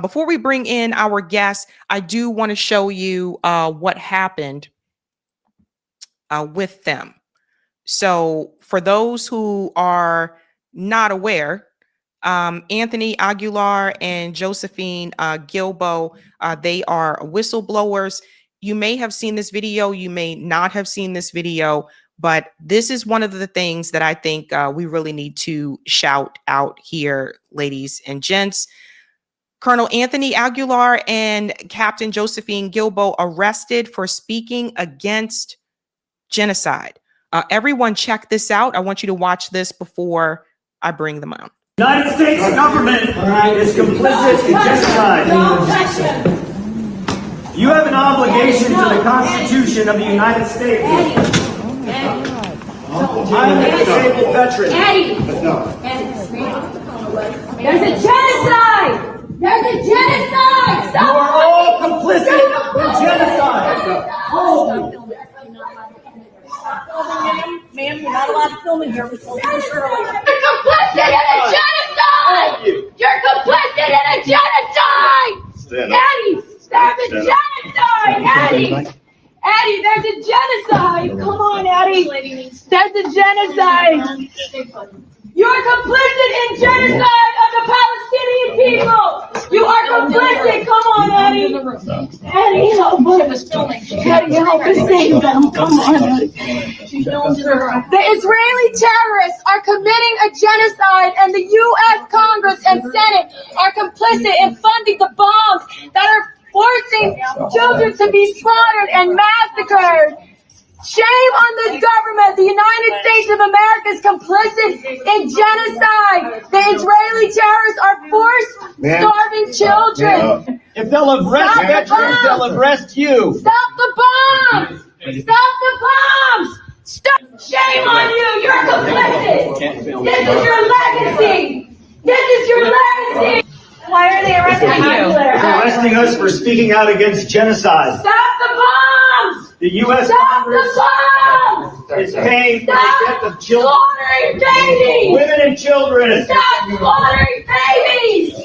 Before we bring in our guests, I do want to show you what happened with them. So for those who are not aware, Anthony Aguilar and Josephine Gilbo, they are whistleblowers. You may have seen this video, you may not have seen this video, but this is one of the things that I think we really need to shout out here, ladies and gents. Colonel Anthony Aguilar and Captain Josephine Gilbo arrested for speaking against genocide. Everyone check this out. I want you to watch this before I bring them out. The United States government is complicit in genocide. You have an obligation to the Constitution of the United States. I'm a disabled veteran. There's a genocide! There's a genocide! You are all complicit in genocide. Ma'am, you're not allowed to film in here. We're supposed to be earlier. You're complicit in a genocide! You're complicit in a genocide! Eddie, there's a genocide! Eddie, there's a genocide! Come on, Eddie. There's a genocide! You're complicit in genocide of the Palestinian people! You are complicit! Come on, Eddie! Eddie, help us! Eddie, help us save them! Come on, Eddie! The Israeli terrorists are committing a genocide, and the U.S. Congress and Senate are complicit in funding the bombs that are forcing children to be slaughtered and massacred. Shame on this government. The United States of America is complicit in genocide. The Israeli terrorists are forced starving children. If they'll arrest veterans, they'll arrest you. Stop the bombs! Stop the bombs! Stop! Shame on you! You're complicit! This is your legacy! This is your legacy! Why are they arresting you? They're arresting us for speaking out against genocide. Stop the bombs! The U.S. Stop the bombs! is paying for the death of children, Slaughtering babies! women and children. Stop slaughtering babies!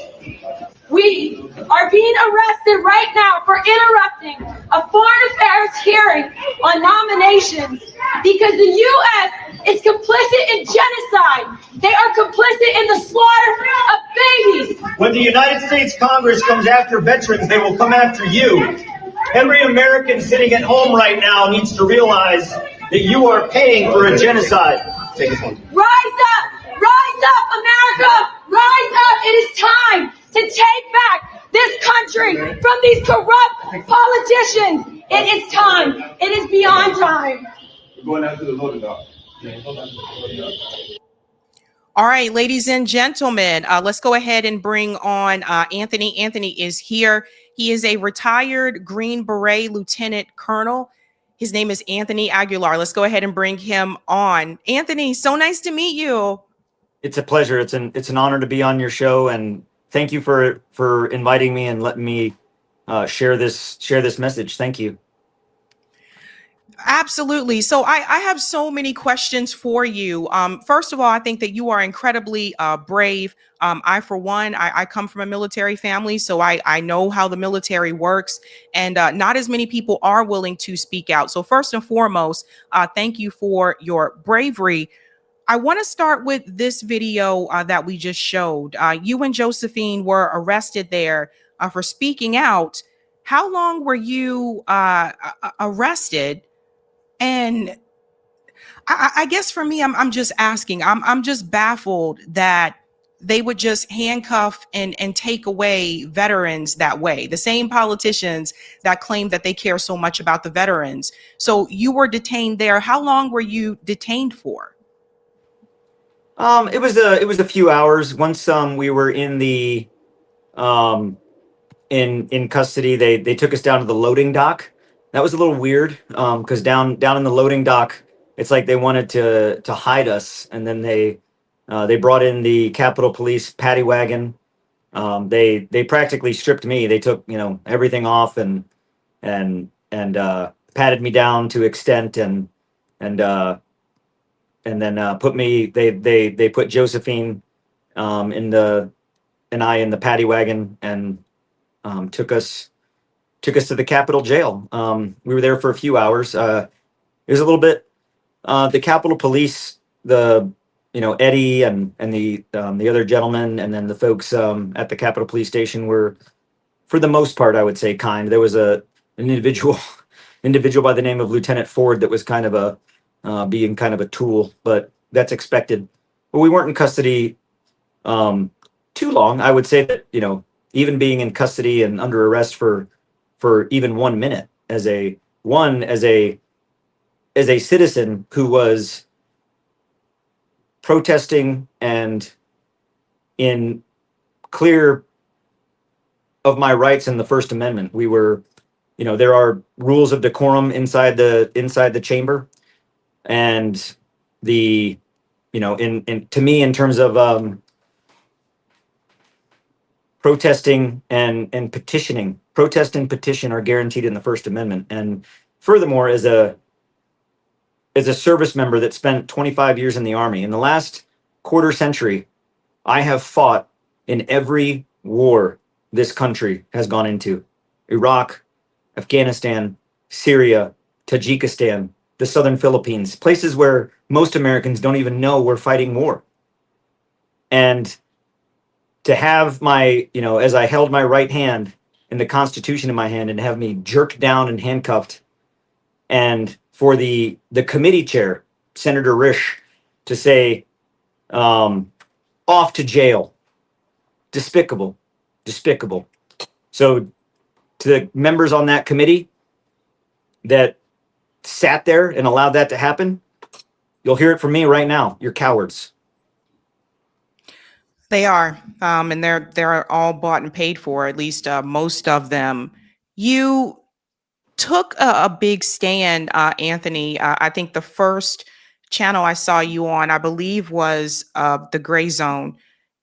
We are being arrested right now for interrupting a foreign affairs hearing on nominations because the U.S. is complicit in genocide. They are complicit in the slaughter of babies. When the United States Congress comes after veterans, they will come after you. Every American sitting at home right now needs to realize that you are paying for a genocide. Take this one. Rise up, America, rise up. It is time to take back this country from these corrupt politicians. It is time. It is beyond time. We're going out to the loading dock. All right, ladies and gentlemen, let's go ahead and bring on Anthony. Anthony is here. He is a retired Green Beret Lieutenant Colonel. His name is Anthony Aguilar. Let's go ahead and bring him on. Anthony, so nice to meet you. It's a pleasure. It's an honor to be on your show, and thank you for inviting me and letting me share this message. Thank you. Absolutely. So I have so many questions for you. First of all, I think that you are incredibly brave. I, for one, I come from a military family, so I know how the military works, and not as many people are willing to speak out. So first and foremost, thank you for your bravery. I want to start with this video that we just showed. You and Josephine were arrested there for speaking out. How long were you arrested? And I guess for me, I'm just asking, I'm just baffled that they would just handcuff and take away veterans that way. The same politicians that claim that they care so much about the veterans. So you were detained there. How long were you detained for? It was a few hours. Once we were in the in custody, they took us down to the loading dock. That was a little weird because down in the loading dock, it's like they wanted to hide us, and then they brought in the Capitol Police paddy wagon. They practically stripped me. They took everything off and patted me down to extent and then put me. They put Josephine and I in the paddy wagon, and took us to the Capitol jail. We were there for a few hours. It was a little bit. The Capitol Police, Eddie and the other gentleman, and then the folks at the Capitol Police Station were, for the most part, I would say, kind. There was an individual by the name of Lieutenant Ford that was kind of being kind of a tool, but that's expected. But we weren't in custody too long. I would say that even being in custody and under arrest for even 1 minute as a citizen who was protesting and in clear of my rights in the First Amendment. We were, there are rules of decorum inside the chamber, and the, in to me, in terms of protesting and petitioning, protest and petition are guaranteed in the First Amendment. And furthermore, as a service member that spent 25 years in the Army, in the last quarter century, I have fought in every war this country has gone into: Iraq, Afghanistan, Syria, Tajikistan, the southern Philippines, places where most Americans don't even know we're fighting war. And to have my, as I held my right hand and the Constitution in my hand and have me jerked down and handcuffed, and for the committee chair, Senator Risch, to say, off to jail. Despicable. So to the members on that committee that sat there and allowed that to happen, you'll hear it from me right now. You're cowards. They are, and they're all bought and paid for. At least most of them. You took a big stand, Anthony. I think the first channel I saw you on, I believe, was the Gray Zone,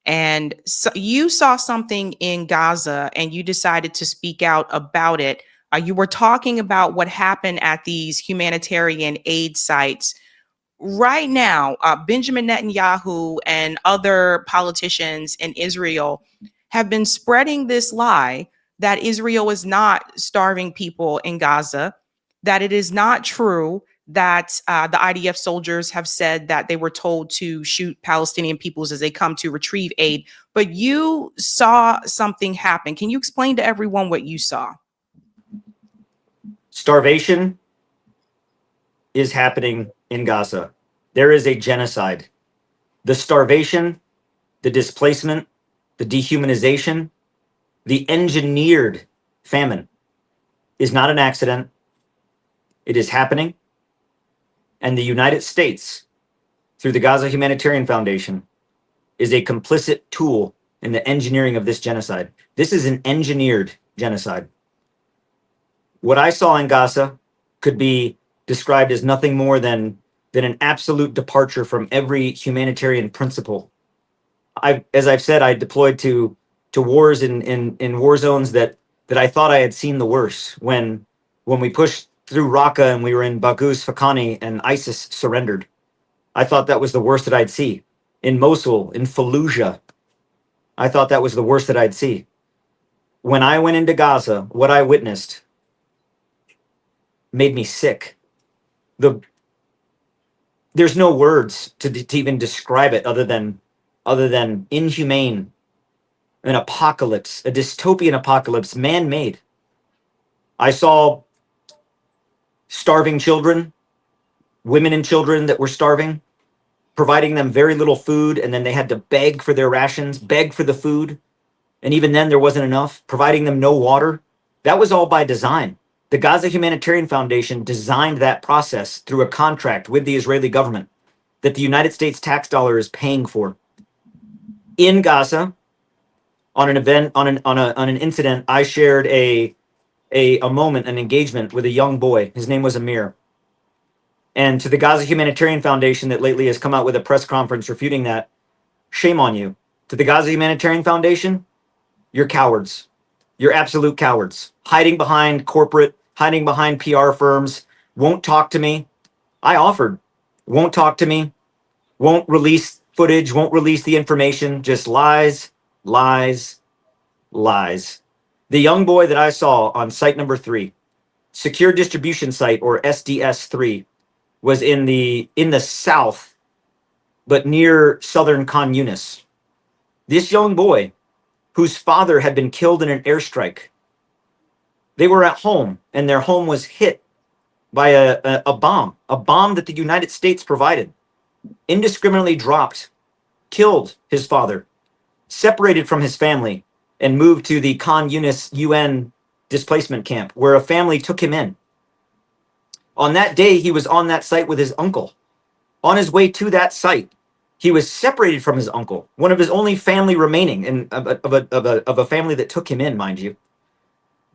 and so you saw something in Gaza, and you decided to speak out about it. You were talking about what happened at these humanitarian aid sites. Right now, Benjamin Netanyahu and other politicians in Israel have been spreading this lie that Israel is not starving people in Gaza, that it is not true that the IDF soldiers have said that they were told to shoot Palestinian peoples as they come to retrieve aid. But you saw something happen. Can you explain to everyone what you saw? Starvation is happening in Gaza. There is a genocide. The starvation, the displacement, the dehumanization, the engineered famine is not an accident. It is happening. And the United States, through the Gaza Humanitarian Foundation, is a complicit tool in the engineering of this genocide. This is an engineered genocide. What I saw in Gaza could be described as nothing more than an absolute departure from every humanitarian principle. As I've said, I deployed to wars in war zones that I thought I had seen the worst. When we pushed through Raqqa and we were in Baghouz Fakhani and ISIS surrendered, I thought that was the worst that I'd see. In Mosul, in Fallujah, I thought that was the worst that I'd see. When I went into Gaza, what I witnessed made me sick. There's no words to even describe it other than inhumane, an apocalypse, a dystopian apocalypse, man-made. I saw starving children, women and children that were starving, providing them very little food, and then they had to beg for their rations, beg for the food, and even then there wasn't enough, providing them no water. That was all by design. The Gaza Humanitarian Foundation designed that process through a contract with the Israeli government that the United States tax dollar is paying for. In Gaza, on an event, on an incident, I shared a moment, an engagement with a young boy. His name was Amir. And to the Gaza Humanitarian Foundation that lately has come out with a press conference refuting that, shame on you. To the Gaza Humanitarian Foundation, you're cowards. You're absolute cowards. Hiding behind corporate, hiding behind PR firms, won't talk to me. I offered. Won't talk to me. Won't release footage, won't release the information. Just lies, lies, lies. The young boy that I saw on site number 3, secure distribution site, or SDS 3, was in the south, but near southern Khan Yunis. This young boy, whose father had been killed in an airstrike, they were at home, and their home was hit by a bomb that the United States provided, indiscriminately dropped, killed his father, separated from his family, and moved to the Khan Yunis UN displacement camp, where a family took him in. On that day, he was on that site with his uncle. On his way to that site, he was separated from his uncle, one of his only family remaining, and of a family that took him in, mind you,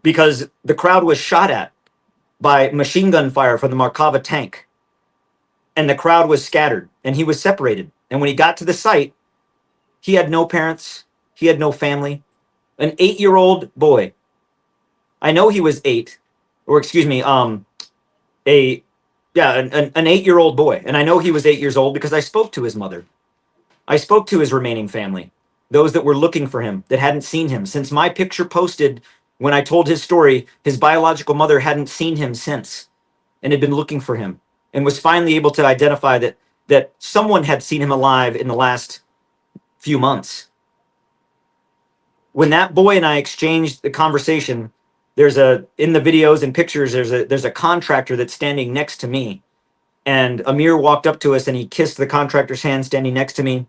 because the crowd was shot at by machine gun fire from the Markava tank, and the crowd was scattered, and he was separated. And when he got to the site, he had no parents, he had no family, an 8-year-old boy. I know he was 8, or excuse me, an 8-year-old boy, and I know he was 8 years old because I spoke to his mother. I spoke to his remaining family, those that were looking for him, that hadn't seen him. Since my picture posted when I told his story, his biological mother hadn't seen him since and had been looking for him, and was finally able to identify that someone had seen him alive in the last few months. When that boy and I exchanged the conversation, in the videos and pictures, there's a contractor that's standing next to me. And Amir walked up to us and he kissed the contractor's hand standing next to me.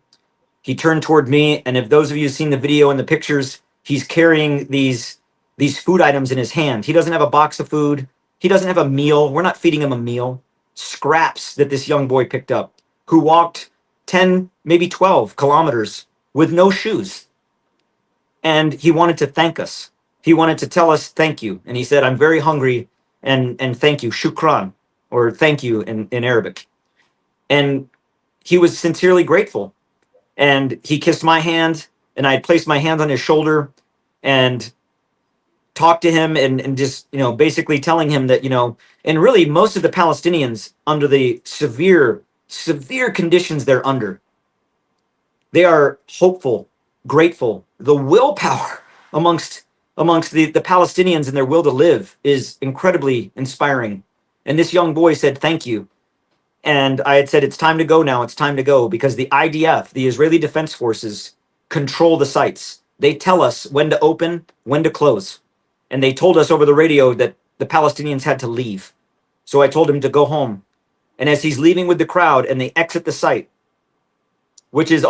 He turned toward me, and if those of you have seen the video and the pictures, he's carrying these food items in his hand. He doesn't have a box of food. He doesn't have a meal. We're not feeding him a meal. Scraps that this young boy picked up, who walked 10, maybe 12 kilometers with no shoes. And he wanted to thank us. He wanted to tell us thank you. And he said, I'm very hungry, and thank you, shukran, or thank you in Arabic. And he was sincerely grateful. And he kissed my hand, and I placed my hand on his shoulder and talked to him, and just, basically telling him that, and really most of the Palestinians, under the severe conditions they're under, they are hopeful, grateful. The willpower amongst the Palestinians and their will to live is incredibly inspiring. And this young boy said, thank you. And I had said, it's time to go now. It's time to go, because the IDF, the Israeli Defense Forces, control the sites. They tell us when to open, when to close. And they told us over the radio that the Palestinians had to leave. So I told him to go home. And as he's leaving with the crowd and they exit the site, which is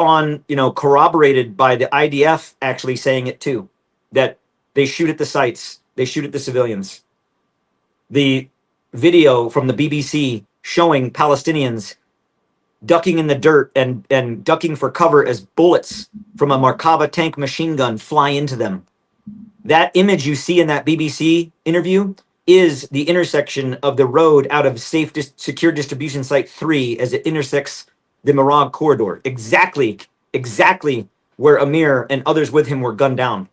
corroborated by the IDF actually saying it too, that they shoot at the sites, they shoot at the civilians. The video from the BBC showing Palestinians ducking in the dirt and ducking for cover as bullets from a Markava tank machine gun fly into them. That image you see in that BBC interview is the intersection of the road out of secure distribution site 3 as it intersects the Mirag corridor. Exactly where Amir and others with him were gunned down.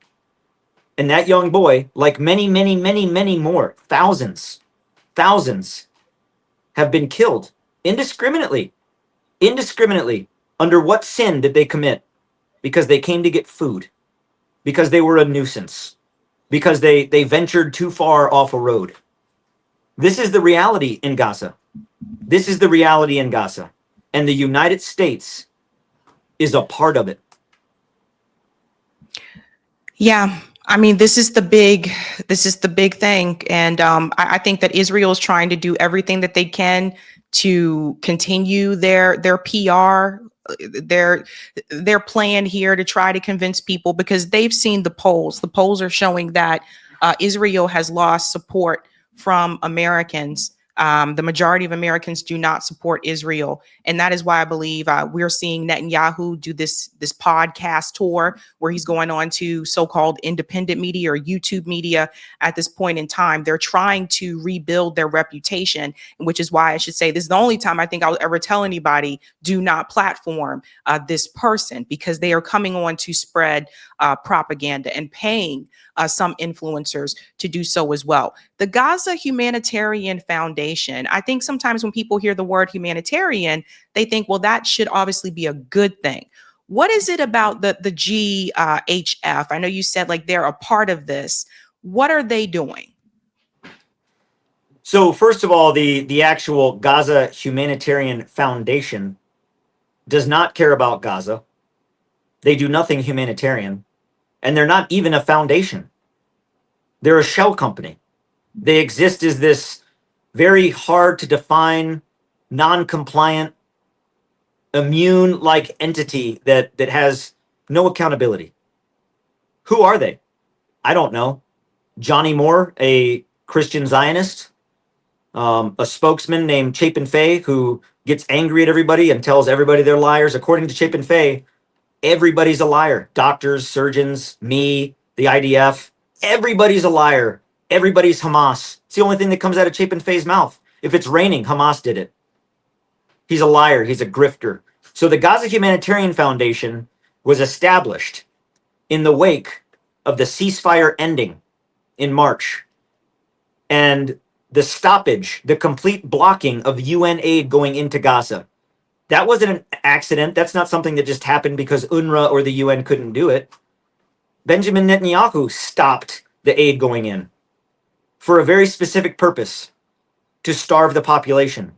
And that young boy, like many, many, many, many more, thousands, have been killed indiscriminately. Under what sin did they commit? Because they came to get food, because they were a nuisance, because they ventured too far off a road. This is the reality in Gaza. And the United States is a part of it. Yeah. I mean, this is the big thing. And I think that Israel is trying to do everything that they can to continue their PR, their plan here to try to convince people, because they've seen the polls. The polls are showing that Israel has lost support from Americans. The majority of Americans do not support Israel. And that is why I believe we're seeing Netanyahu do this podcast tour where he's going on to so-called independent media or YouTube media at this point in time. They're trying to rebuild their reputation, which is why I should say this is the only time I think I'll ever tell anybody, do not platform this person, because they are coming on to spread propaganda and paying some influencers to do so as well. The Gaza Humanitarian Foundation, I think sometimes when people hear the word humanitarian, they think, well, that should obviously be a good thing. What is it about the GHF? I know you said like they're a part of this. What are they doing? So first of all, the actual Gaza Humanitarian Foundation does not care about Gaza. They do nothing humanitarian, and they're not even a foundation. They're a shell company. They exist as this very hard to define, non-compliant, immune-like entity that has no accountability. Who are they? I don't know. Johnny Moore, a Christian Zionist, a spokesman named Chapin Fay, who gets angry at everybody and tells everybody they're liars. According to Chapin Fay, everybody's a liar. Doctors, surgeons, me, the IDF, everybody's a liar. Everybody's Hamas. It's the only thing that comes out of Chapin Fay's mouth. If it's raining, Hamas did it. He's a liar. He's a grifter. So the Gaza Humanitarian Foundation was established in the wake of the ceasefire ending in March and the stoppage, the complete blocking of UN aid going into Gaza. That wasn't an accident. That's not something that just happened because UNRWA or the UN couldn't do it. Benjamin Netanyahu stopped the aid going in for a very specific purpose, to starve the population.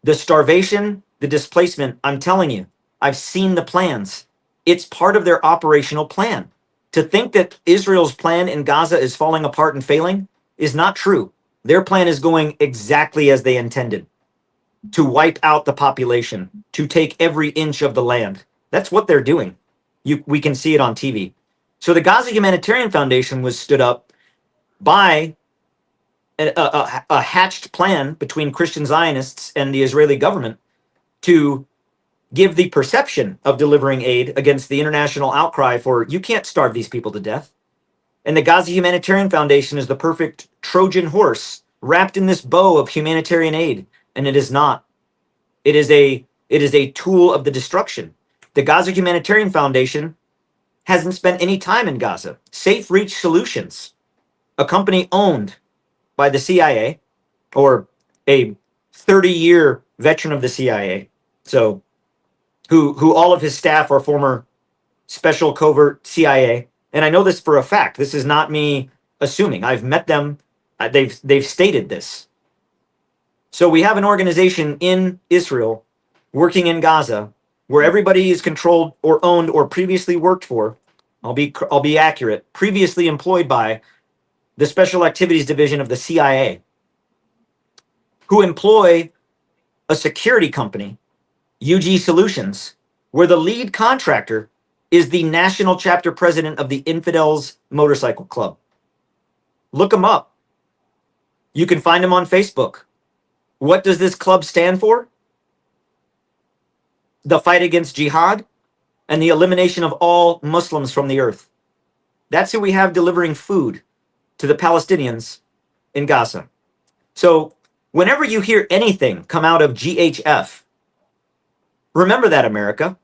The starvation, the displacement, I'm telling you, I've seen the plans. It's part of their operational plan. To think that Israel's plan in Gaza is falling apart and failing is not true. Their plan is going exactly as they intended, to wipe out the population, to take every inch of the land. That's what they're doing. We can see it on TV. So the Gaza Humanitarian Foundation was stood up by a hatched plan between Christian Zionists and the Israeli government to give the perception of delivering aid against the international outcry for, you can't starve these people to death. And the Gaza Humanitarian Foundation is the perfect Trojan horse wrapped in this bow of humanitarian aid, and it is not. It is a tool of the destruction. The Gaza Humanitarian Foundation hasn't spent any time in Gaza. Safe Reach Solutions, a company owned by the CIA, or a 30-year veteran of the CIA, so who all of his staff are former special covert CIA. And I know this for a fact. This is not me assuming. I've met them. They've stated this. So we have an organization in Israel working in Gaza where everybody is controlled or owned or previously worked for. I'll be accurate. Previously employed by the Special Activities Division of the CIA, who employ a security company, UG Solutions, where the lead contractor is the national chapter president of the Infidels Motorcycle Club. Look them up. You can find them on Facebook. What does this club stand for? The fight against jihad and the elimination of all Muslims from the earth. That's who we have delivering food to the Palestinians in Gaza. So whenever you hear anything come out of GHF, remember that, America.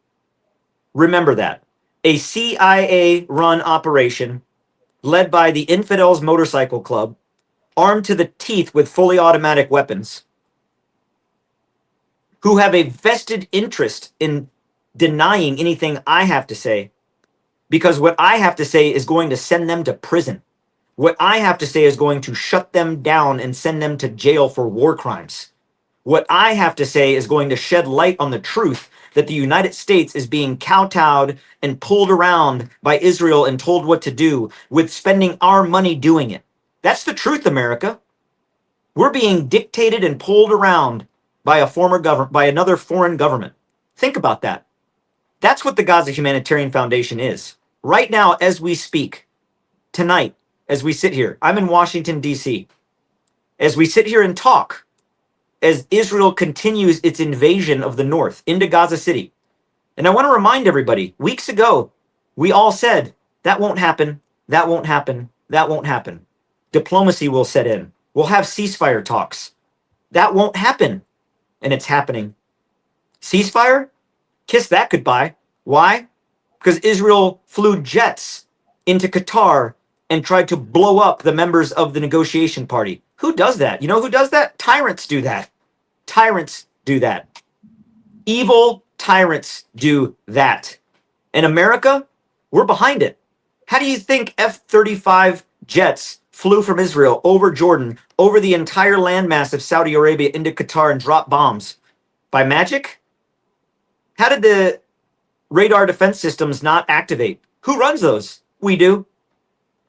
Remember that. A CIA-run operation led by the Infidels Motorcycle Club, armed to the teeth with fully automatic weapons, who have a vested interest in denying anything I have to say, because what I have to say is going to send them to prison. What I have to say is going to shut them down and send them to jail for war crimes. What I have to say is going to shed light on the truth that the United States is being kowtowed and pulled around by Israel and told what to do, with spending our money doing it. That's the truth, America. We're being dictated and pulled around by another foreign government. Think about that. That's what the Gaza Humanitarian Foundation is. Right now, as we speak, tonight, as we sit here, I'm in Washington, D.C. As we sit here and talk, as Israel continues its invasion of the north into Gaza City. And I want to remind everybody, weeks ago, we all said, that won't happen, that won't happen, that won't happen. Diplomacy will set in. We'll have ceasefire talks. That won't happen. And it's happening. Ceasefire? Kiss that goodbye. Why? Because Israel flew jets into Qatar and tried to blow up the members of the negotiation party. Who does that? You know who does that? Tyrants do that. Tyrants do that. Evil tyrants do that. In America, we're behind it. How do you think F-35 jets flew from Israel over Jordan, over the entire landmass of Saudi Arabia into Qatar and dropped bombs. By magic? How did the radar defense systems not activate? Who runs those? We do.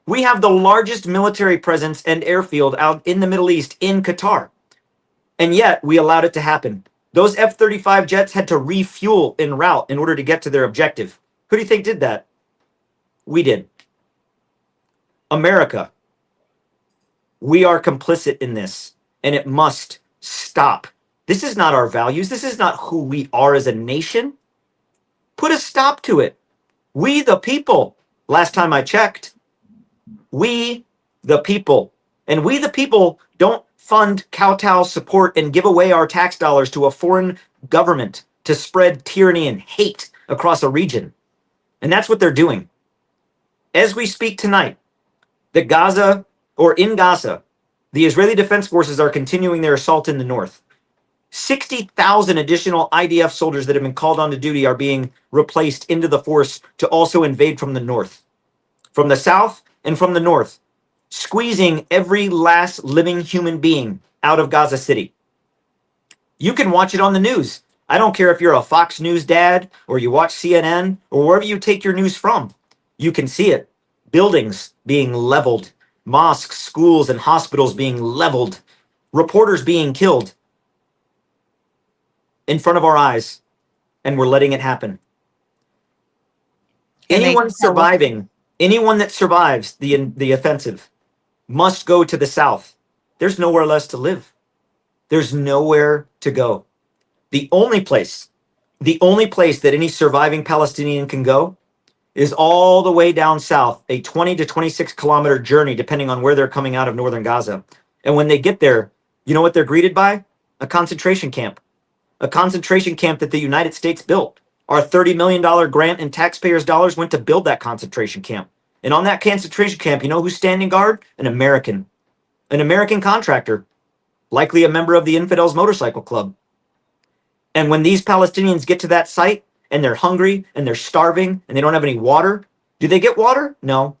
We have the largest military presence and airfield out in the Middle East in Qatar. And yet we allowed it to happen. Those F-35 jets had to refuel en route in order to get to their objective. Who do you think did that? We did. America. We are complicit in this, and it must stop. This is not our values. This is not who we are as a nation. Put a stop to it. We the people. Last time I checked, we the people. And we the people don't fund, kowtow, support, and give away our tax dollars to a foreign government to spread tyranny and hate across a region. And that's what they're doing. As we speak tonight, in Gaza, the Israeli Defense Forces are continuing their assault in the north. 60,000 additional IDF soldiers that have been called onto duty are being replaced into the force to also invade from the north, from the south and from the north, squeezing every last living human being out of Gaza City. You can watch it on the news. I don't care if you're a Fox News dad or you watch CNN or wherever you take your news from. You can see it. Buildings being leveled, mosques, schools, and hospitals being leveled, reporters being killed in front of our eyes, and we're letting it happen. Anyone that survives the offensive must go to the south. There's nowhere less to live. There's nowhere to go. The only place that any surviving Palestinian can go is all the way down south, a 20 to 26 kilometer journey, depending on where they're coming out of northern Gaza. And when they get there, you know what they're greeted by? A concentration camp. A concentration camp that the United States built. Our $30 million grant in taxpayers' dollars went to build that concentration camp. And on that concentration camp, you know who's standing guard? An American contractor, likely a member of the Infidels Motorcycle Club. And when these Palestinians get to that site and they're hungry and they're starving and they don't have any water, do they get water? No.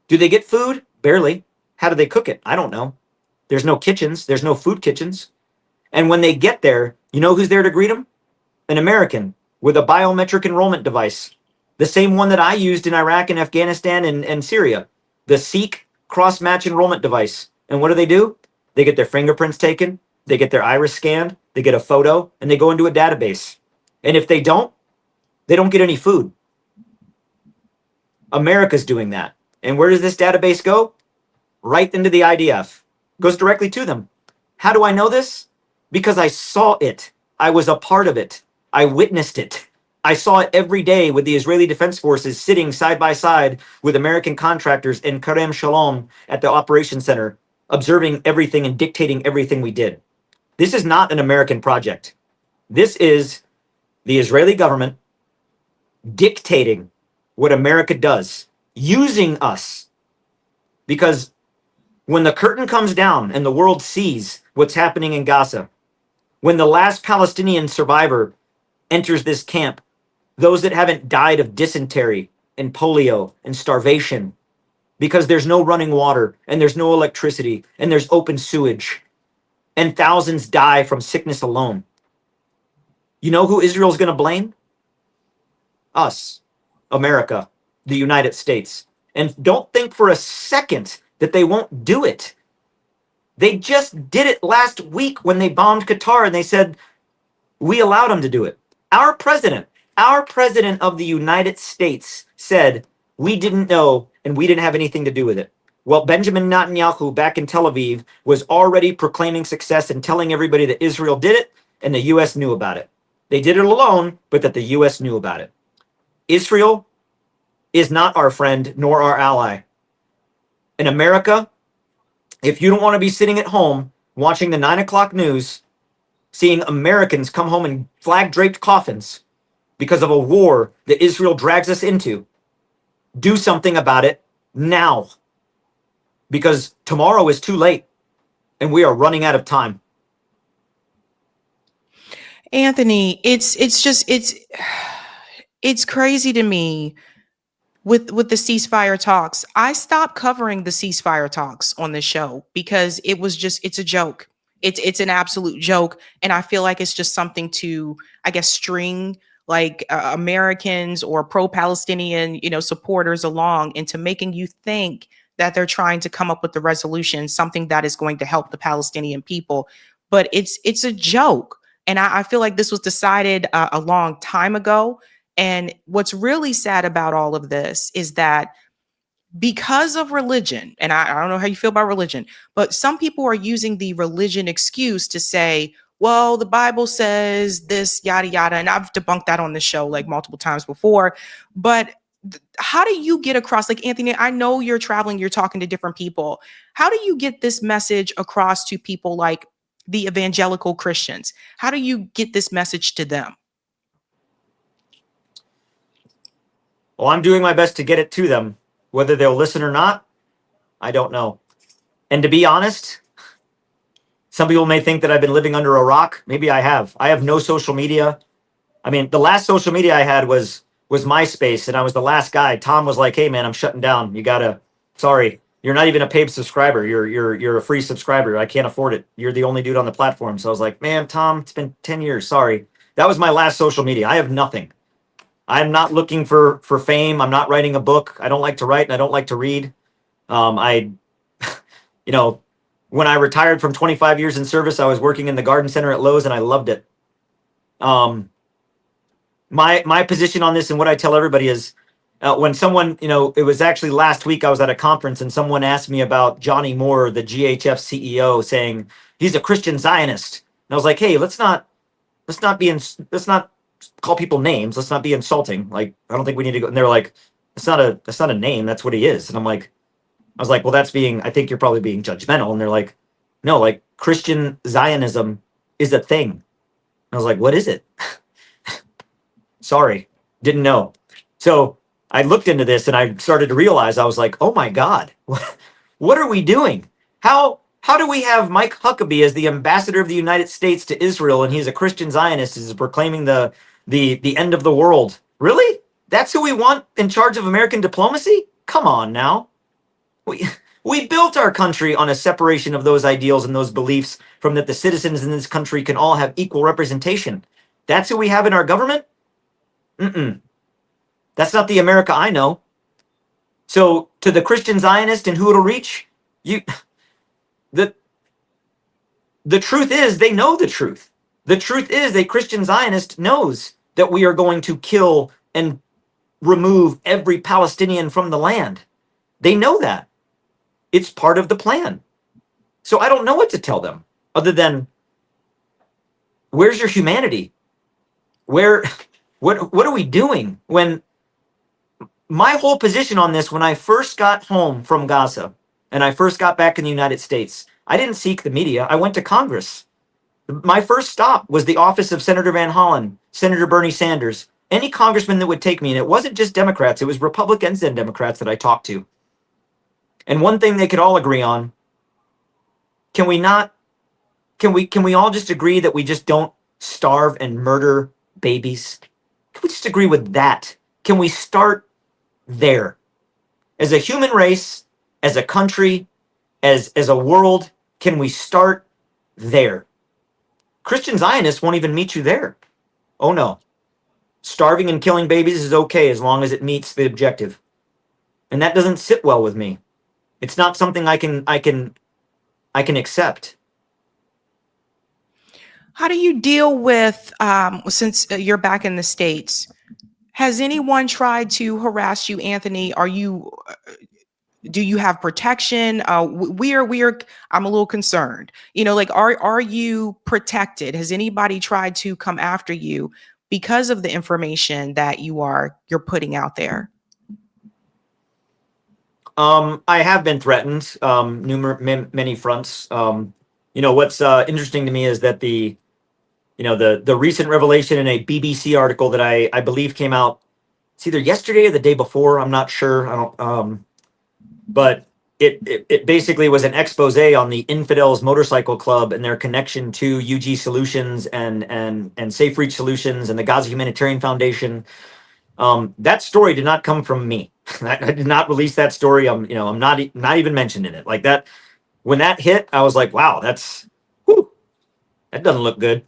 Do they get food? Barely. How do they cook it? I don't know. There's no kitchens. There's no food kitchens. And when they get there, you know who's there to greet them? An American with a biometric enrollment device. The same one that I used in Iraq and Afghanistan and Syria. The Seek cross-match enrollment device. And what do? They get their fingerprints taken. They get their iris scanned. They get a photo. And they go into a database. And if they don't get any food. America's doing that. And where does this database go? Right into the IDF. Goes directly to them. How do I know this? Because I saw it. I was a part of it. I witnessed it. I saw it every day with the Israeli Defense Forces sitting side by side with American contractors in Kerem Shalom at the Operations Center, observing everything and dictating everything we did. This is not an American project. This is the Israeli government dictating what America does, using us. Because when the curtain comes down and the world sees what's happening in Gaza, when the last Palestinian survivor enters this camp, those that haven't died of dysentery and polio and starvation, because there's no running water and there's no electricity and there's open sewage, and thousands die from sickness alone. You know who Israel's going to blame? Us, America, the United States. And don't think for a second that they won't do it. They just did it last week when they bombed Qatar, and they said, we allowed them to do it. Our president of the United States said, we didn't know and we didn't have anything to do with it. Well, Benjamin Netanyahu back in Tel Aviv was already proclaiming success and telling everybody that Israel did it and the U.S. knew about it. They did it alone, but that the U.S. knew about it. Israel is not our friend nor our ally. In America, if you don't want to be sitting at home watching the 9 o'clock news, seeing Americans come home in flag-draped coffins because of a war that Israel drags us into, do something about it now. Because tomorrow is too late and we are running out of time. Anthony, it's crazy to me with the ceasefire talks. I stopped covering the ceasefire talks on this show because it's a joke. It's an absolute joke, and I feel like it's just something to, I guess, string like Americans or pro-Palestinian, supporters along into making you think that they're trying to come up with the resolution, something that is going to help the Palestinian people. But it's a joke, and I feel like this was decided a long time ago. And what's really sad about all of this is that because of religion, and I don't know how you feel about religion, but some people are using the religion excuse to say, well, the Bible says this, yada, yada. And I've debunked that on the show like multiple times before. But how do you get across, like, Anthony, I know you're traveling, you're talking to different people. How do you get this message across to people like the evangelical Christians? How do you get this message to them? Well, I'm doing my best to get it to them. Whether they'll listen or not, I don't know. And to be honest, some people may think that I've been living under a rock. Maybe I have. I have no social media. I mean, the last social media I had was MySpace, and I was the last guy. Tom was like, "Hey, man, I'm shutting down. You gotta. Sorry, you're not even a paid subscriber. You're a free subscriber. I can't afford it. You're the only dude on the platform." So I was like, "Man, Tom, it's been 10 years. Sorry." That was my last social media. I have nothing. I'm not looking for fame. I'm not writing a book. I don't like to write and I don't like to read. I, you know, when I retired from 25 years in service, I was working in the garden center at Lowe's and I loved it. My position on this and what I tell everybody is when someone, it was actually last week I was at a conference and someone asked me about Johnny Moore, the GHF CEO, saying he's a Christian Zionist. And I was like, hey, let's not call people names. Let's not be insulting. Like, I don't think we need to go. And they're like, that's not a name. That's what he is. And I was like, well, I think you're probably being judgmental. And they're like, no, like Christian Zionism is a thing. And I was like, what is it? Sorry, didn't know. So I looked into this and I started to realize, I was like, oh my God, what are we doing? How do we have Mike Huckabee as the ambassador of the United States to Israel and he's a Christian Zionist, is proclaiming the end of the world? Really? That's who we want in charge of American diplomacy? Come on now. We built our country on a separation of those ideals and those beliefs from that the citizens in this country can all have equal representation. That's who we have in our government? Mm-mm. That's not the America I know. So to the Christian Zionist and who it'll reach, the truth is they know the truth. The truth is a Christian Zionist knows that we are going to kill and remove every Palestinian from the land. They know that. It's part of the plan. So I don't know what to tell them other than, where's your humanity? What are we doing? When my whole position on this, when I first got home from Gaza and I first got back in the United States, I didn't seek the media. I went to Congress. My first stop was the office of Senator Van Hollen, Senator Bernie Sanders, any congressman that would take me. And it wasn't just Democrats, it was Republicans and Democrats that I talked to. And one thing they could all agree on, can we all just agree that we just don't starve and murder babies? Can we just agree with that? Can we start there? As a human race, as a country, as a world, can we start there? Christian Zionists won't even meet you there. Oh no. Starving and killing babies is okay as long as it meets the objective. And that doesn't sit well with me. It's not something I can accept. How do you deal with, since you're back in the States, has anyone tried to harass you, Anthony? Do you have protection? I'm a little concerned. Like, are you protected? Has anybody tried to come after you because of the information that you're putting out there? I have been threatened, many fronts. What's interesting to me is that the recent revelation in a BBC article that I believe came out, it's either yesterday or the day before. I'm not sure. I don't. But it basically was an expose on the Infidels Motorcycle Club and their connection to UG Solutions and Safe Reach Solutions and the Gaza Humanitarian Foundation. That story did not come from me. I did not release that story. I'm not even mentioned in it. Like that, when that hit, I was like, wow, that doesn't look good.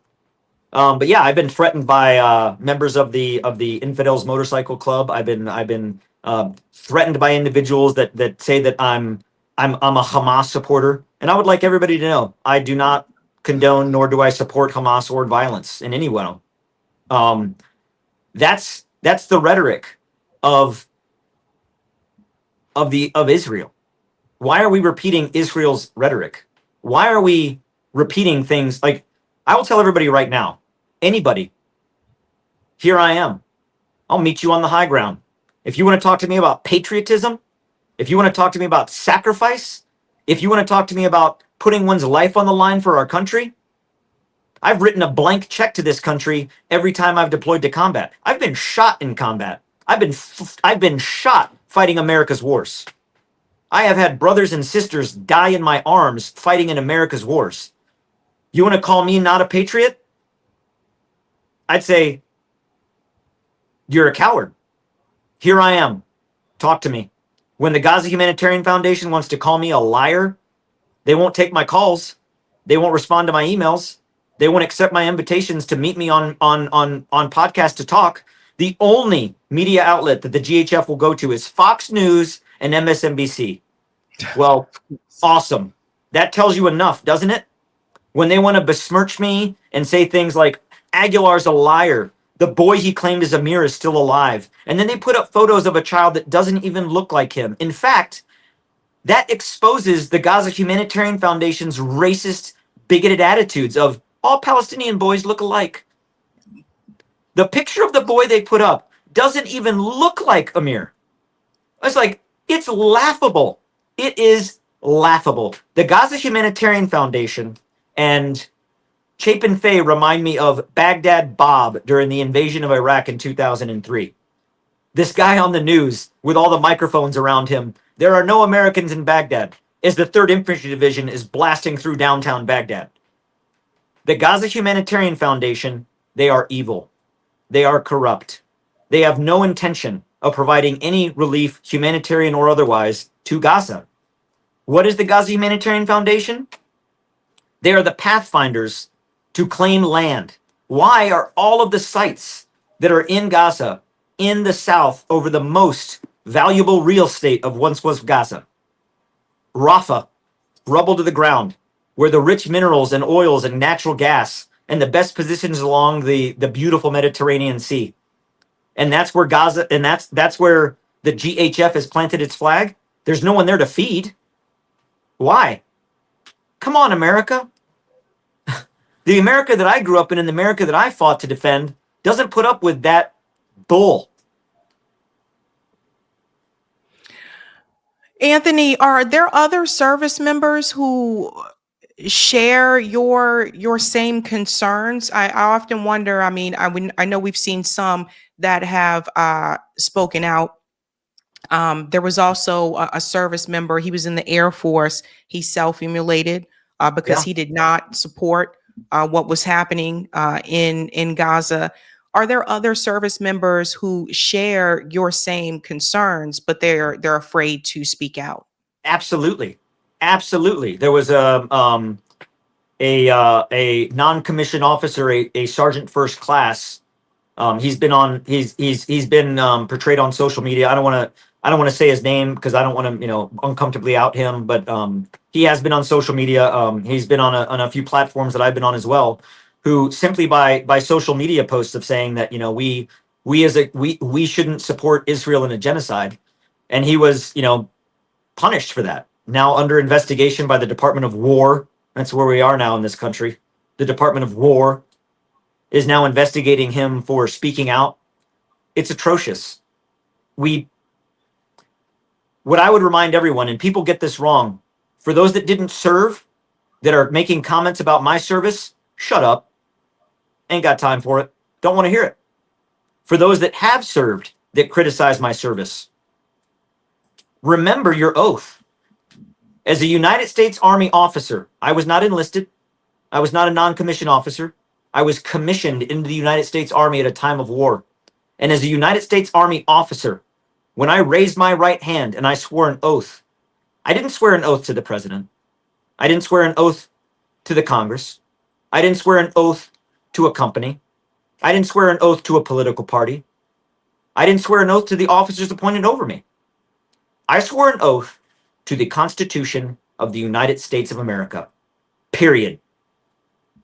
But yeah, I've been threatened by members of the Infidels Motorcycle Club. I've been threatened by individuals that say that I'm a Hamas supporter, and I would like everybody to know I do not condone nor do I support Hamas or violence in any way. Um, that's the rhetoric of of Israel. Why are we repeating Israel's rhetoric? Why are we repeating things like, I will tell everybody right now, anybody, here I am. I'll meet you on the high ground. If you want to talk to me about patriotism, if you want to talk to me about sacrifice, if you want to talk to me about putting one's life on the line for our country, I've written a blank check to this country every time I've deployed to combat. I've been shot in combat. I've been shot fighting America's wars. I have had brothers and sisters die in my arms fighting in America's wars. You want to call me not a patriot? I'd say you're a coward. Here I am. Talk to me. When the Gaza Humanitarian Foundation wants to call me a liar, they won't take my calls. They won't respond to my emails. They won't accept my invitations to meet me on podcast to talk. The only media outlet that the GHF will go to is Fox News and MSNBC. Well, awesome. That tells you enough, doesn't it? When they want to besmirch me and say things like, Aguilar's a liar, the boy he claimed is Amir is still alive. And then they put up photos of a child that doesn't even look like him. In fact, that exposes the Gaza Humanitarian Foundation's racist, bigoted attitudes of all Palestinian boys look alike. The picture of the boy they put up doesn't even look like Amir. It's like, it's laughable. It is laughable. The Gaza Humanitarian Foundation and Chapin Fay remind me of Baghdad Bob during the invasion of Iraq in 2003. This guy on the news with all the microphones around him. There are no Americans in Baghdad as the 3rd Infantry Division is blasting through downtown Baghdad. The Gaza Humanitarian Foundation, they are evil. They are corrupt. They have no intention of providing any relief, humanitarian or otherwise, to Gaza. What is the Gaza Humanitarian Foundation? They are the pathfinders to claim land. Why are all of the sites that are in Gaza, in the south, over the most valuable real estate of once was Gaza? Rafah, rubble to the ground, where the rich minerals and oils and natural gas and the best positions along the beautiful Mediterranean Sea. And that's where Gaza, and that's where the GHF has planted its flag. There's no one there to feed. Why? Come on, America. The America that I grew up in and the America that I fought to defend doesn't put up with that bull. Anthony, are there other service members who share your same concerns? I often wonder. I mean, I know we've seen some that have spoken out. There was also a service member. He was in the Air Force. He self-immolated because Yeah. he did not support what was happening in Gaza. Are there other service members who share your same concerns, but they're afraid to speak out? Absolutely. Absolutely. There was a non-commissioned officer, a sergeant first class. He's been portrayed on social media. I don't want to say his name because I don't want to, uncomfortably out him, but he has been on social media. He's been on a few platforms that I've been on as well, who simply by social media posts of saying that, we shouldn't support Israel in a genocide. And he was, punished for that. Now under investigation by the Department of War. That's where we are now in this country. The Department of War is now investigating him for speaking out. It's atrocious. What I would remind everyone, and people get this wrong, for those that didn't serve, that are making comments about my service, shut up. Ain't got time for it. Don't want to hear it. For those that have served, that criticize my service, remember your oath. As a United States Army officer, I was not enlisted. I was not a non-commissioned officer. I was commissioned into the United States Army at a time of war. And as a United States Army officer, When I raised my right hand and I swore an oath, I didn't swear an oath to the president. I didn't swear an oath to the Congress. I didn't swear an oath to a company. I didn't swear an oath to a political party. I didn't swear an oath to the officers appointed over me. I swore an oath to the Constitution of the United States of America, period.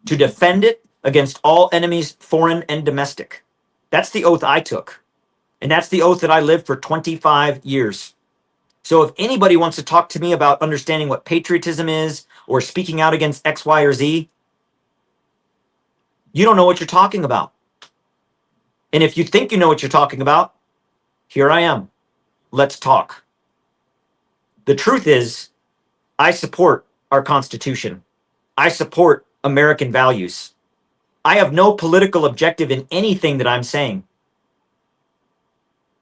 To defend it against all enemies, foreign and domestic. That's the oath I took. And that's the oath that I lived for 25 years. So if anybody wants to talk to me about understanding what patriotism is or speaking out against X, Y, or Z, you don't know what you're talking about. And if you think you know what you're talking about, here I am. Let's talk. The truth is, I support our Constitution. I support American values. I have no political objective in anything that I'm saying.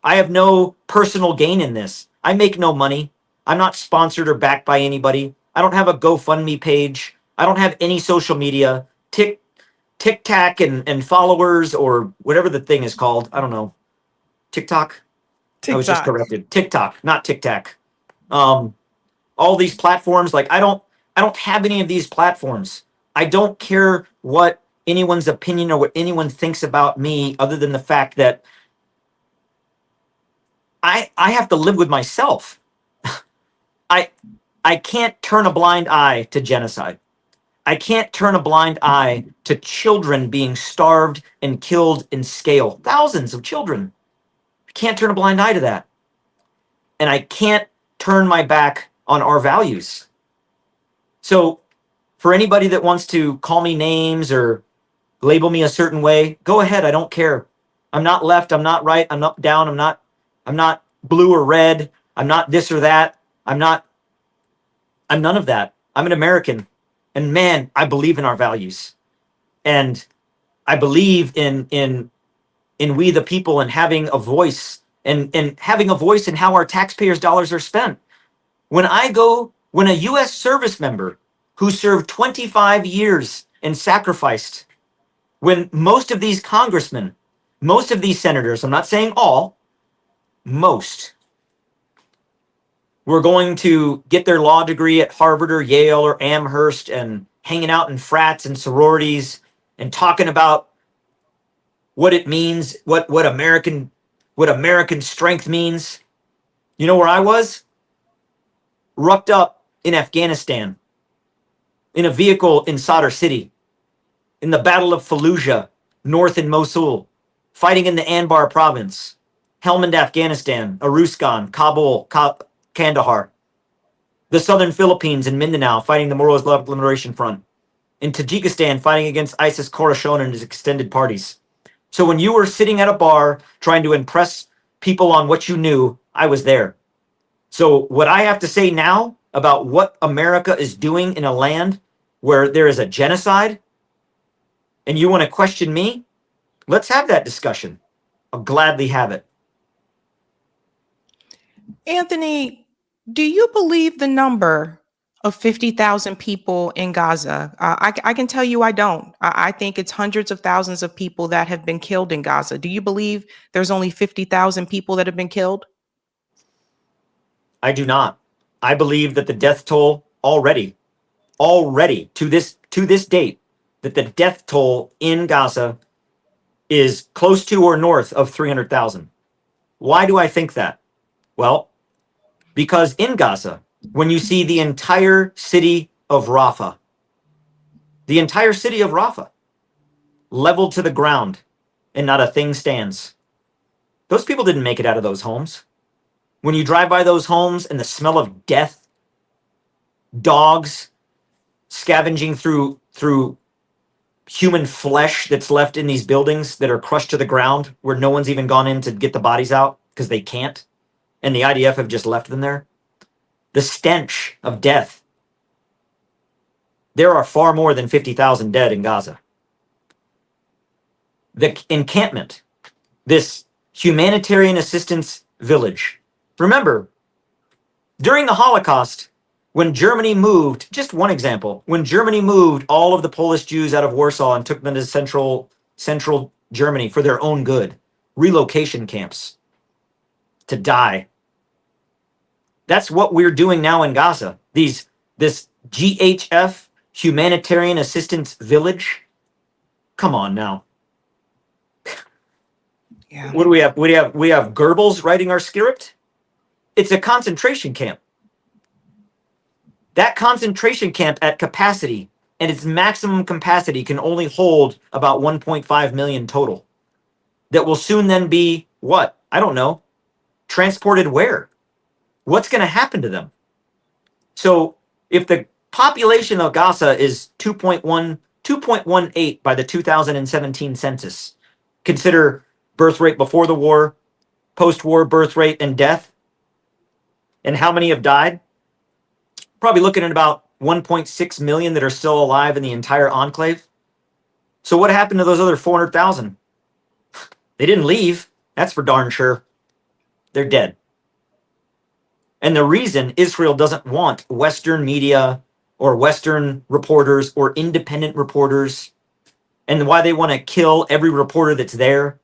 I have no personal gain in this. I make no money. I'm not sponsored or backed by anybody. I don't have a GoFundMe page. I don't have any social media. TikTok and followers or whatever the thing is called. I don't know. TikTok? I was just TikTok. corrected. TikTok, not TikTok. All these platforms, like I don't have any of these platforms. I don't care what anyone's opinion or what anyone thinks about me other than the fact that I have to live with myself. I can't turn a blind eye to genocide. I can't turn a blind eye to children being starved and killed in scale. Thousands of children. I can't turn a blind eye to that. And I can't turn my back on our values. So for anybody that wants to call me names or label me a certain way, go ahead. I don't care. I'm not left. I'm not right. I'm not down. I'm not blue or red. I'm not this or that. I'm none of that. I'm an American. And man, I believe in our values. And I believe in we the people and having a voice and having a voice in how our taxpayers' dollars are spent. When a US service member who served 25 years and sacrificed, when most of these congressmen, most of these senators, I'm not saying all, most, were going to get their law degree at Harvard or Yale or Amherst and hanging out in frats and sororities and talking about what it means, what American strength means. You know where I was? Rucked up in Afghanistan, in a vehicle in Sadr City, in the Battle of Fallujah, north in Mosul, fighting in the Anbar province, Helmand, Afghanistan, Aruskan, Kabul, Kandahar, the southern Philippines and Mindanao, fighting the Moroz Liberation Front, in Tajikistan, fighting against ISIS Khorasan and his extended parties. So when you were sitting at a bar trying to impress people on what you knew, I was there. So what I have to say now about what America is doing in a land where there is a genocide, and you want to question me, let's have that discussion. I'll gladly have it. Anthony, do you believe the number of 50,000 people in Gaza? I can tell you I don't. I think it's hundreds of thousands of people that have been killed in Gaza. Do you believe there's only 50,000 people that have been killed? I do not. I believe that the death toll already to this date, that the death toll in Gaza is close to or north of 300,000. Why do I think that? Well, because in Gaza, when you see the entire city of Rafah leveled to the ground and not a thing stands, those people didn't make it out of those homes. When you drive by those homes and the smell of death, dogs scavenging through human flesh that's left in these buildings that are crushed to the ground where no one's even gone in to get the bodies out because they can't, and the IDF have just left them there. The stench of death. There are far more than 50,000 dead in Gaza. The encampment, this humanitarian assistance village. Remember, during the Holocaust, when Germany moved, just one example, when Germany moved all of the Polish Jews out of Warsaw and took them to central Germany for their own good, relocation camps. to die. That's what we're doing now in Gaza. This GHF, Humanitarian Assistance Village. Come on now. Yeah. What do we have? We have Goebbels writing our script. It's a concentration camp. That concentration camp at capacity and its maximum capacity can only hold about 1.5 million total. That will soon then be what? I don't know. Transported where? What's going to happen to them? So if the population of Gaza is 2.18 by the 2017 census, consider birth rate before the war, post-war birth rate and death, and how many have died? Probably looking at about 1.6 million that are still alive in the entire enclave. So what happened to those other 400,000? They didn't leave. That's for darn sure. They're dead. And the reason Israel doesn't want Western media or Western reporters or independent reporters, and why they want to kill every reporter that's there,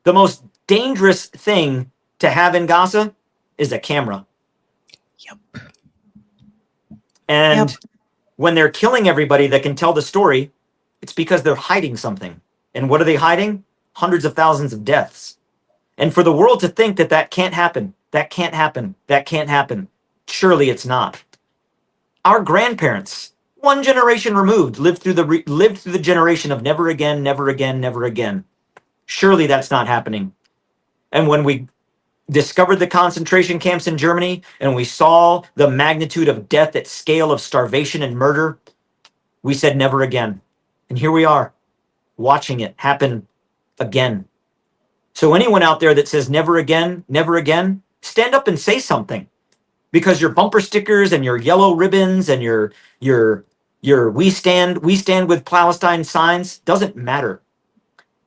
the most dangerous thing to have in Gaza is a camera. Yep. And Yep. when they're killing everybody that can tell the story, it's because they're hiding something. And what are they hiding? Hundreds of thousands of deaths. And for the world to think that that can't happen, that can't happen, that can't happen, surely it's not. Our grandparents, one generation removed, lived through the generation of never again, never again, never again. Surely that's not happening. And when we discovered the concentration camps in Germany and we saw the magnitude of death at scale of starvation and murder, we said never again. And here we are, watching it happen again. So anyone out there that says never again, stand up and say something. Because your bumper stickers and your yellow ribbons and your we stand with Palestine signs doesn't matter.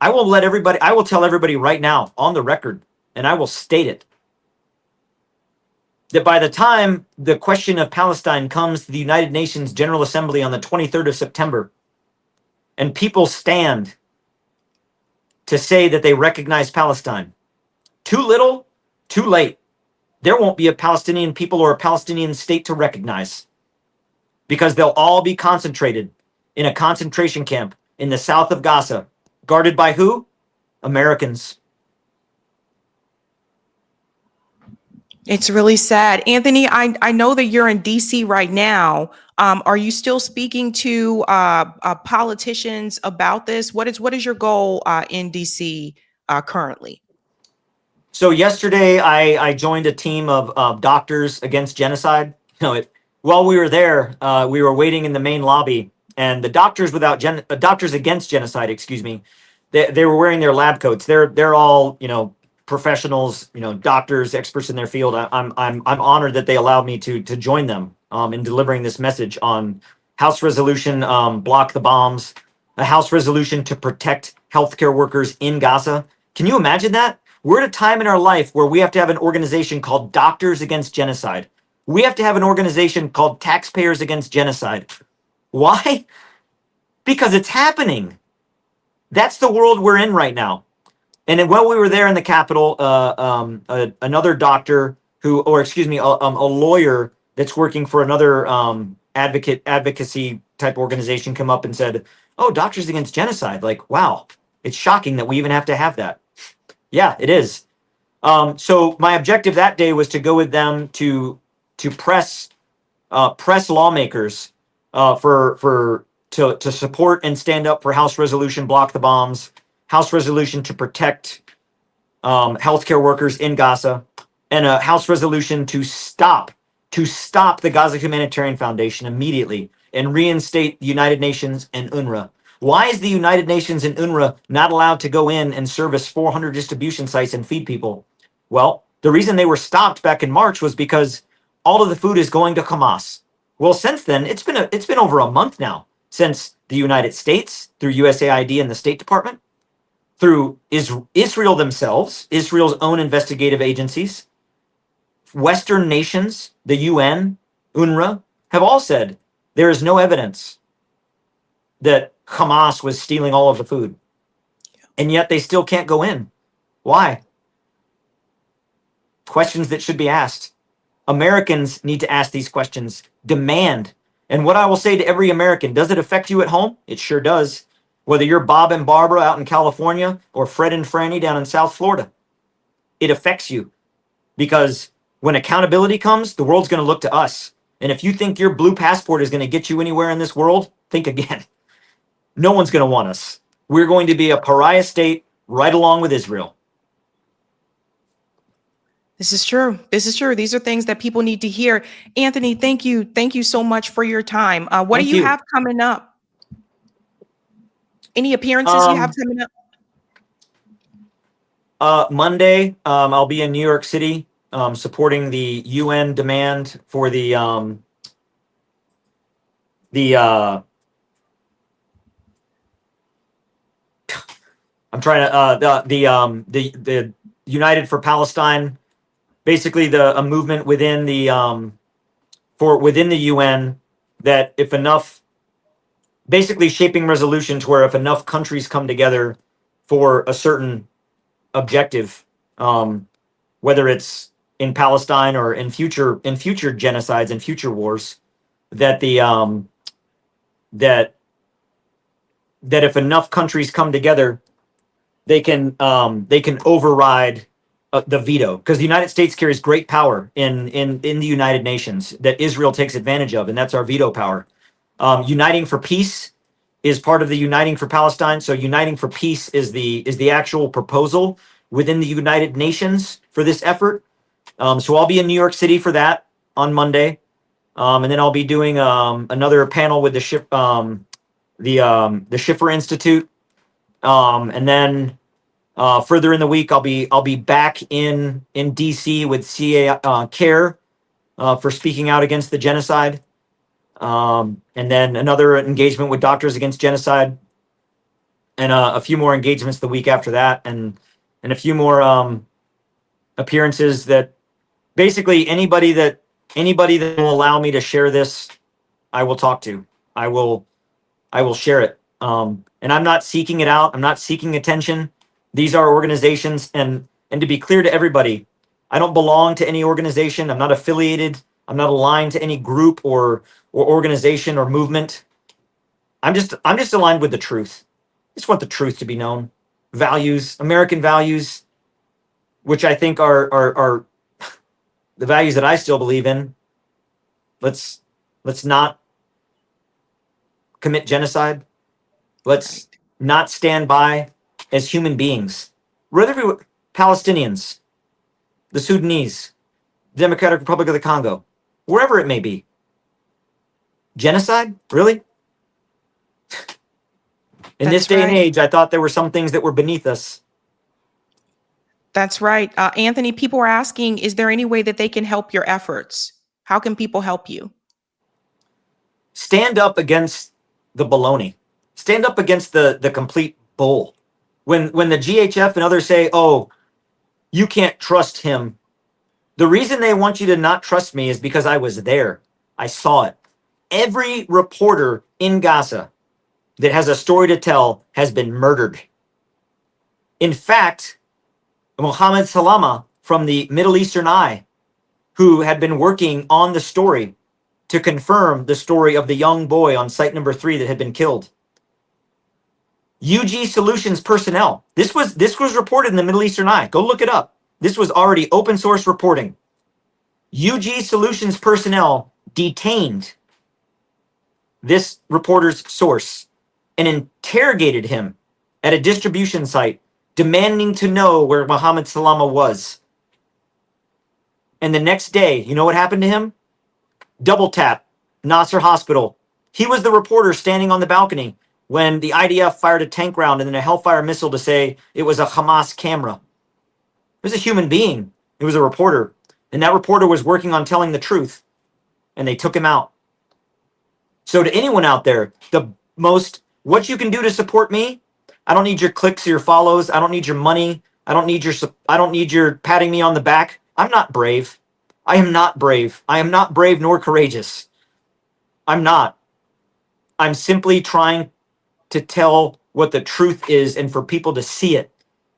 I will tell everybody right now on the record, and I will state it, that by the time the question of Palestine comes to the United Nations General Assembly on the 23rd of September, and people stand to say that they recognize Palestine, too little, too late. There won't be a Palestinian people or a Palestinian state to recognize, because they'll all be concentrated in a concentration camp in the south of Gaza, guarded by who? Americans. It's really sad. Anthony, I know that you're in DC right now. Are you still speaking to politicians about this? What is your goal in DC currently? So yesterday, I joined a team of Doctors Against Genocide. While we were there, we were waiting in the main lobby, and the Doctors Against Genocide, excuse me, they were wearing their lab coats. They're all professionals, doctors, experts in their field. I'm honored that they allowed me to join them in delivering this message on House Resolution Block the Bombs, a House Resolution to protect healthcare workers in Gaza. Can you imagine that? We're at a time in our life where we have to have an organization called Doctors Against Genocide. We have to have an organization called Taxpayers Against Genocide. Why? Because it's happening. That's the world we're in right now. And while we were there in the Capitol, another doctor a lawyer that's working for another advocacy type organization come up and said, "Oh, Doctors Against Genocide. Like, wow, it's shocking that we even have to have that." Yeah, it is. So my objective that day was to go with them to press lawmakers to support and stand up for House Resolution Block the Bombs, House Resolution to protect healthcare workers in Gaza, and a House Resolution to stop the Gaza Humanitarian Foundation immediately and reinstate the United Nations and UNRWA. Why is the United Nations and UNRWA not allowed to go in and service 400 distribution sites and feed people? Well, the reason they were stopped back in March was because all of the food is going to Hamas. Well, since then, it's been over a month now since the United States, through USAID and the State Department, through Israel themselves, Israel's own investigative agencies, Western nations, the UN, UNRWA, have all said there is no evidence that Hamas was stealing all of the food. And yet they still can't go in. Why? questions that should be asked. Americans need to ask these questions, demand. And what I will say to every American, does it affect you at home? It sure does. Whether you're Bob and Barbara out in California or Fred and Franny down in South Florida, it affects you, because when accountability comes, the world's going to look to us. And if you think your blue passport is going to get you anywhere in this world, think again. No one's going to want us. We're going to be a pariah state right along with Israel. This is true. This is true. These are things that people need to hear. Anthony, thank you. Thank you so much for your time. What Thank do you you. have coming up? Any appearances you have coming up? Monday, I'll be in New York City supporting the UN demand for the I'm trying to the United for Palestine, basically a movement within the within the UN, that if enough, basically shaping resolution to where if enough countries come together for a certain objective, whether it's in Palestine or in future genocides and future wars, that the that if enough countries come together, they can override the veto, because the United States carries great power in the United Nations that Israel takes advantage of, and that's our veto power. Uniting for peace is part of the Uniting for Palestine. So Uniting for Peace is the actual proposal within the United Nations for this effort. So I'll be in New York City for that on Monday, and then I'll be doing another panel with the Schiffer Institute, and then further in the week I'll be back in DC with CA Care for speaking out against the genocide, and then another engagement with Doctors Against Genocide, and a few more engagements the week after that, and a few more appearances that basically anybody that will allow me to share this, I will talk to. I will share it. And I'm not seeking it out. I'm not seeking attention. These are organizations, and to be clear to everybody, I don't belong to any organization. I'm not affiliated. I'm not aligned to any group or organization or movement. I'm just aligned with the truth. I just want the truth to be known. Values, American values, which I think are the values that I still believe in. Let's not commit genocide. Let's not stand by as human beings. Whether Palestinians, the Sudanese, Democratic Republic of the Congo, wherever it may be. Genocide? Really? In this day and age, I thought there were some things that were beneath us. That's right. Anthony, people are asking, is there any way that they can help your efforts? How can people help you? Stand up against the baloney. Stand up against the complete bull. When the GHF and others say, oh, you can't trust him, the reason they want you to not trust me is because I was there. I saw it. Every reporter in Gaza that has a story to tell has been murdered. In fact, Mohammed Salama from the Middle Eastern Eye, who had been working on the story to confirm the story of the young boy on site number 3 that had been killed. UG Solutions personnel. This was reported in the Middle Eastern Eye. Go look it up. This was already open source reporting. UG Solutions personnel detained this reporter's source and interrogated him at a distribution site, demanding to know where Mohammed Salama was. And the next day, you know what happened to him? Double tap, Nasser Hospital. He was the reporter standing on the balcony when the IDF fired a tank round and then a Hellfire missile to say it was a Hamas camera. It was a human being. It was a reporter. And that reporter was working on telling the truth. And they took him out. So to anyone out there, what you can do to support me, I don't need your clicks or your follows. I don't need your money. I don't need your patting me on the back. I'm not brave. I am not brave. I am not brave nor courageous. I'm not. I'm simply trying to tell what the truth is and for people to see it.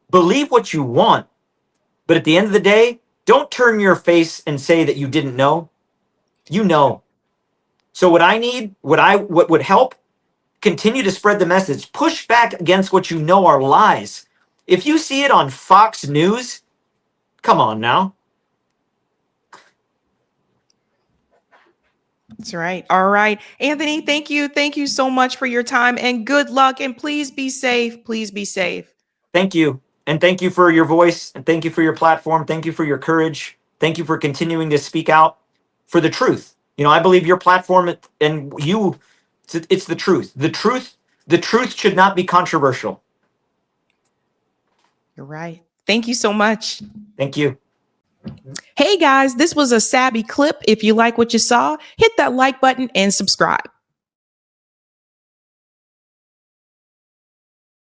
Believe what you want. But at the end of the day, Don't turn your face and say that you didn't know. You know. So what I need, what would help, continue to spread the message. Push back against what you know are lies. If you see it on Fox News, come on now. That's right. All right. Anthony, thank you. Thank you so much for your time and good luck. And please be safe. Please be safe. Thank you. And thank you for your voice. And thank you for your platform. Thank you for your courage. Thank you for continuing to speak out for the truth. You know, I believe your platform and you, it's the truth. The truth should not be controversial. You're right. Thank you so much. Thank you. Hey guys, this was a Sabby clip. If you like what you saw, hit that like button and subscribe.